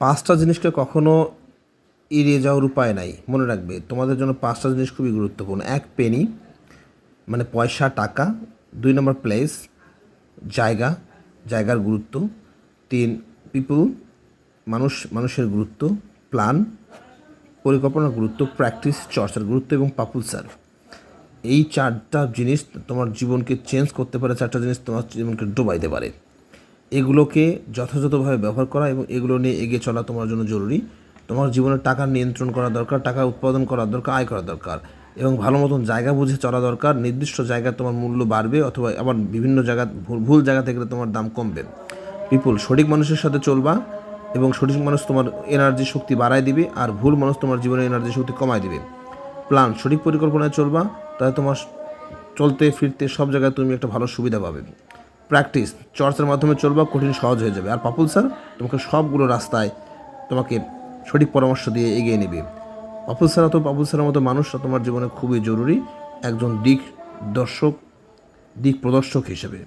5টা জিনিসকে কখনো এড়িয়ে যাওয়ার উপায় নাই। মনে রাখবে তোমাদের জন্য 5টা জিনিস খুবই গুরুত্বপূর্ণ। 1 পেনি মানে পয়সা টাকা, 2 নম্বর প্লেস জায়গা, জায়গার গুরুত্ব, 3 পিপল মানুষের গুরুত্ব, প্ল্যান পরিকল্পনার গুরুত্ব, প্র্যাকটিস চর্চার গুরুত্ব এবং পাপুলসার। এই 4টা জিনিস তোমার জীবনকে চেঞ্জ করতে পারে, 4টা জিনিস তোমার জীবনকে ডুবাইতে পারে। এগুলোকে যথাযথভাবে ব্যবহার করা এবং এগুলো নিয়ে এগিয়ে চলা তোমার জন্য জরুরি। তোমার জীবনে টাকা নিয়ন্ত্রণ করা দরকার, টাকা উৎপাদন করা দরকার, আয় করা দরকার এবং ভালো মতন জায়গা বুঝে চলা দরকার। নির্দিষ্ট জায়গায় তোমার মূল্য বাড়বে অথবা আবার বিভিন্ন জায়গা ভুল জায়গা থেকে তোমার দাম কমবে। পিপুল সঠিক মানুষের সাথে চলবা এবং সঠিক মানুষ তোমার এনার্জি শক্তি বাড়ায় দিবে আর ভুল মানুষ তোমার জীবনে এনার্জি শক্তি কমায় দিবে। প্ল্যান সঠিক পরিকল্পনায় চলবা, তাহলে তোমার চলতে ফিরতে সব জায়গায় তুমি একটা ভালো সুবিধা পাবে। প্র্যাকটিস চর্চার মাধ্যমে চলবা, কঠিন সহজ হয়ে যাবে। আর পাপুলসার তোমাকে সবগুলো রাস্তায় তোমাকে সঠিক পরামর্শ দিয়ে এগিয়ে নেবে। পাপুলসারের মতো মানুষরা তোমার জীবনে খুবই জরুরি একজন দিক প্রদর্শক হিসেবে।